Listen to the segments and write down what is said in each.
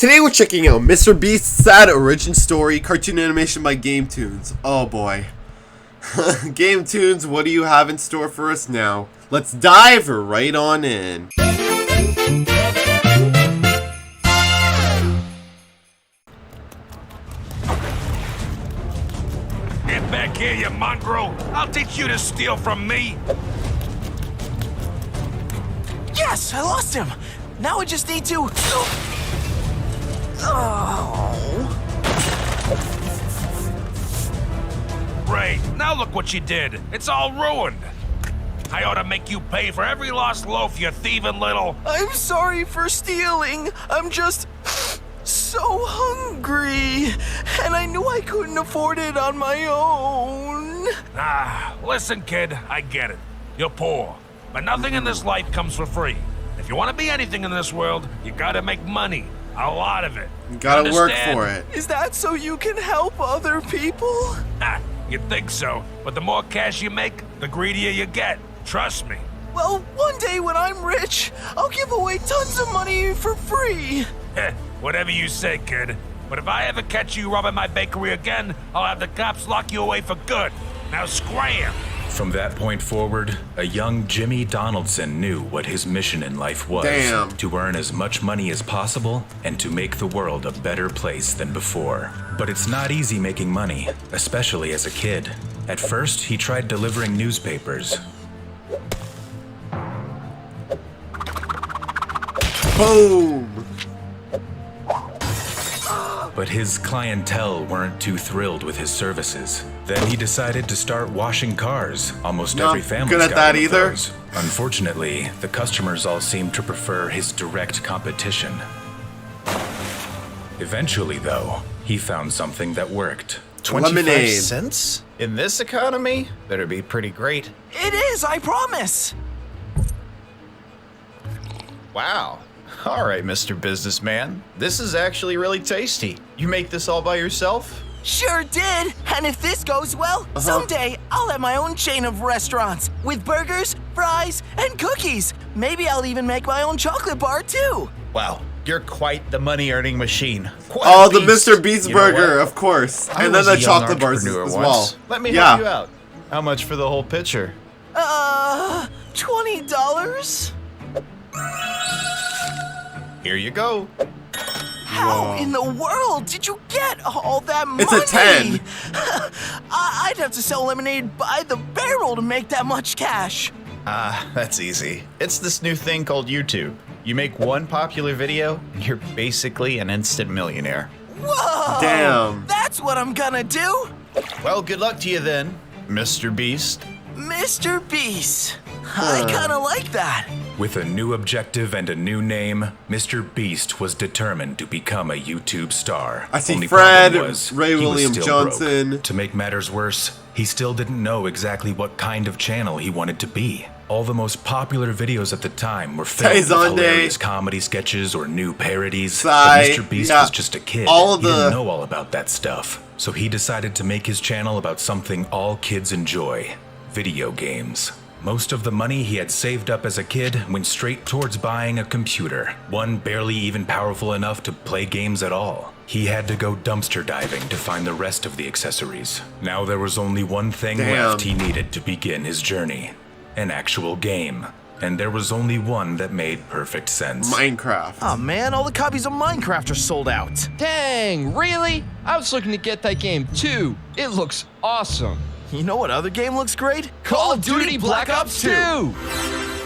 Today we're checking out Mr. Beast's sad origin story, cartoon animation by Toons. Oh boy. Toons, what do you have in store for us now? Let's dive right on in. Get back here, you mongrel! I'll teach you to steal from me! Yes, I lost him! Now I just need to... Oh. Great, now look what you did. It's all ruined. I ought to make you pay for every lost loaf, you thieving little... I'm sorry for stealing. I'm just so hungry. And I knew I couldn't afford it on my own. Listen, kid, I get it. You're poor. But nothing in this life comes for free. If you want to be anything in this world, you gotta make money. A lot of it. You gotta work for it. Is that so you can help other people? You'd think so. But the more cash you make, the greedier you get. Trust me. Well, one day when I'm rich, I'll give away tons of money for free. Whatever you say, kid. But if I ever catch you robbing my bakery again, I'll have the cops lock you away for good. Now scram! From that point forward, a young Jimmy Donaldson knew what his mission in life was. To earn as much money as possible and to make the world a better place than before. But it's not easy making money, especially as a kid. At first, he tried delivering newspapers. Boom! But his clientele weren't too thrilled with his services. Then he decided to start washing cars. Almost every family's good at that either. Those. Unfortunately, the customers all seemed to prefer his direct competition. Eventually, though, he found something that worked. 25 cents? In this economy? Better be pretty great. It is, I promise. Wow. All right, Mr. Businessman. This is actually really tasty. You make this all by yourself? Sure did. And if this goes well, someday I'll have my own chain of restaurants with burgers, fries, and cookies. Maybe I'll even make my own chocolate bar too. Wow, you're quite the money-earning machine. Oh, the Mr. Beast burger, of course. And then the chocolate bars as well. Let me help you out. How much for the whole pitcher? $20? Here you go. How in the world did you get all that money? It's a 10. I'd have to sell lemonade by the barrel to make that much cash. That's easy. It's this new thing called YouTube. You make one popular video, and you're basically an instant millionaire. Whoa! Damn. That's what I'm gonna do. Well, good luck to you then, Mr. Beast. Mr. Beast. I kinda like that. With a new objective and a new name, Mr. Beast was determined to become a YouTube star. I see Only Fred, problem was, Ray he was William still Johnson. broke. To make matters worse, he still didn't know exactly what kind of channel he wanted to be. All the most popular videos at the time were filled with hilarious comedy sketches or new parodies. But Mr. Beast was just a kid. He didn't know all about that stuff. So he decided to make his channel about something all kids enjoy: video games. Most of the money he had saved up as a kid went straight towards buying a computer, one barely even powerful enough to play games at all. He had to go dumpster diving to find the rest of the accessories. Now there was only one thing left he needed to begin his journey: an actual game. And there was only one that made perfect sense. Minecraft. Oh man, all the copies of Minecraft are sold out. Dang, really? I was looking to get that game too. It looks awesome. You know what other game looks great? Call of Duty Black Ops 2!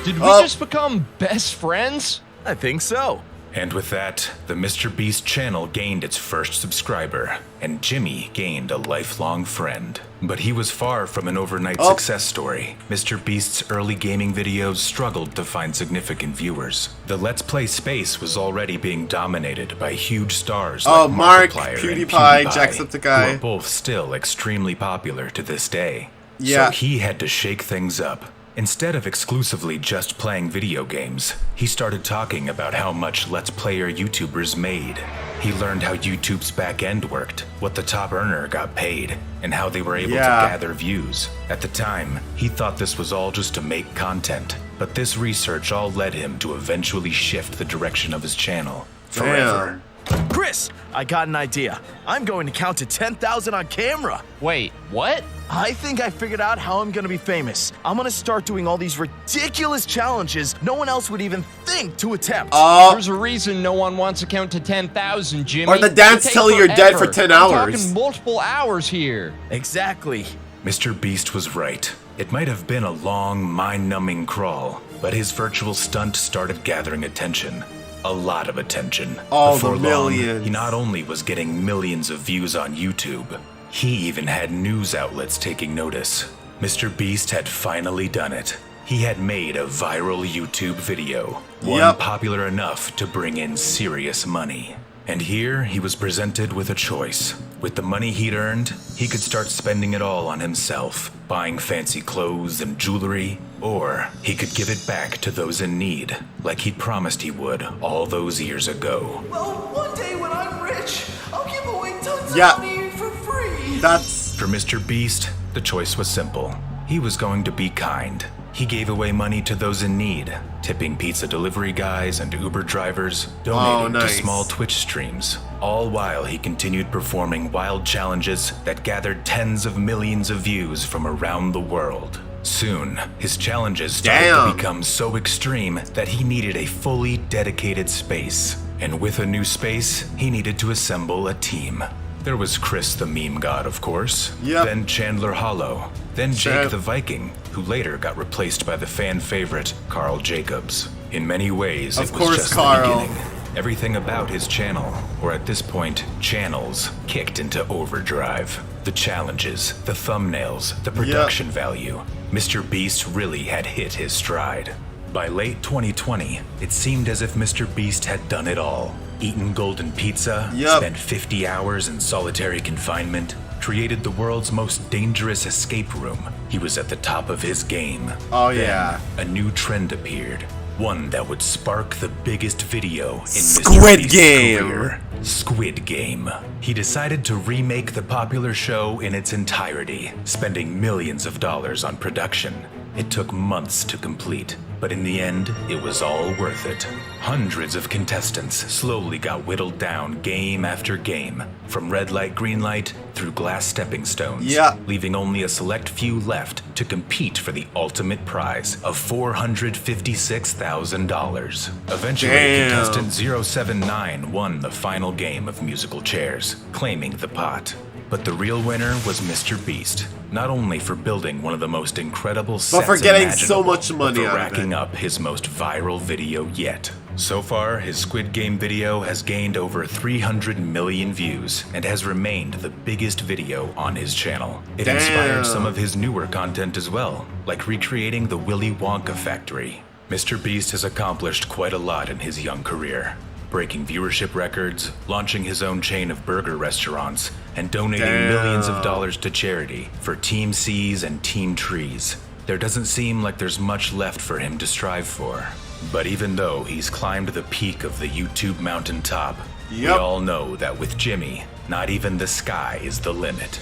Did we just become best friends? I think so. And with that, the Mr. Beast channel gained its first subscriber, and Jimmy gained a lifelong friend. But he was far from an overnight success story. Mr. Beast's early gaming videos struggled to find significant viewers. The Let's Play space was already being dominated by huge stars like Mark, Markiplier PewDiePie, and Jacksepticeye, who are both still extremely popular to this day. Yeah. So he had to shake things up. Instead of exclusively just playing video games, he started talking about how much Let's Player YouTubers made. He learned how YouTube's back end worked, what the top earner got paid, and how they were able to gather views. At the time, he thought this was all just to make content, but this research all led him to eventually shift the direction of his channel forever. Damn. this. I got an idea. I'm going to count to 10,000 on camera. Wait, what? I think I figured out how I'm gonna be famous. I'm gonna start doing all these ridiculous challenges no one else would even think to attempt. There's a reason no one wants to count to 10,000, Jimmy. Or the dance till you're dead for 10 hours. I'm talking multiple hours here. Exactly. Mr. Beast was right. It might have been a long, mind-numbing crawl, but his virtual stunt started gathering attention. A lot of attention. All Before the millions. long, he not only was getting millions of views on YouTube, he even had news outlets taking notice. Mr. Beast had finally done it. He had made a viral YouTube video, one popular enough to bring in serious money. And here he was presented with a choice. With the money he'd earned, he could start spending it all on himself, buying fancy clothes and jewelry, or he could give it back to those in need, like he'd promised he would all those years ago. Well, one day when I'm rich, I'll give away tons of Yeah. money for free. That's... For Mr. Beast, the choice was simple. He was going to be kind. He gave away money to those in need, tipping pizza delivery guys and Uber drivers, donating to small Twitch streams, all while he continued performing wild challenges that gathered tens of millions of views from around the world. Soon, his challenges started to become so extreme that he needed a fully dedicated space. And with a new space, he needed to assemble a team. There was Chris the meme god, of course, then Chandler Hollow, then Jake the Viking, who later got replaced by the fan favorite Carl Jacobs. In many ways, it was just the beginning. Everything about his channel, or at this point, channels, kicked into overdrive. The challenges, the thumbnails, the production value. Mr. Beast really had hit his stride. By late 2020, it seemed as if Mr. Beast had done it all. Eaten golden pizza, spent 50 hours in solitary confinement, created the world's most dangerous escape room. He was at the top of his game. Then, a new trend appeared. One that would spark the biggest video in Mr. Beast's career. Squid Game. He decided to remake the popular show in its entirety, spending millions of dollars on production. It took months to complete, but in the end, it was all worth it. Hundreds of contestants slowly got whittled down game after game, from red light, green light, through glass stepping stones, leaving only a select few left to compete for the ultimate prize of $456,000. Eventually, contestant 079 won the final game of musical chairs, claiming the pot. But the real winner was Mr. Beast, not only for building one of the most incredible sets for getting so imaginable, much money but for out of racking it. up his most viral video yet. So far, his Squid Game video has gained over 300 million views and has remained the biggest video on his channel. It inspired some of his newer content as well, like recreating the Willy Wonka factory. Mr. Beast has accomplished quite a lot in his young career, breaking viewership records, launching his own chain of burger restaurants, and donating millions of dollars to charity for Team C's and Team Trees. There doesn't seem like there's much left for him to strive for. But even though he's climbed the peak of the YouTube mountaintop, we all know that with Jimmy, not even the sky is the limit.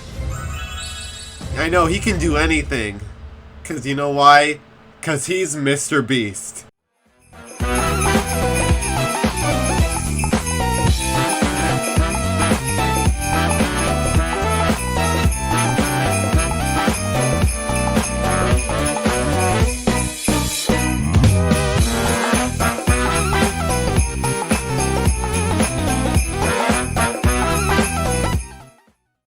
I know, he can do anything. Cause you know why? Cause he's Mr. Beast.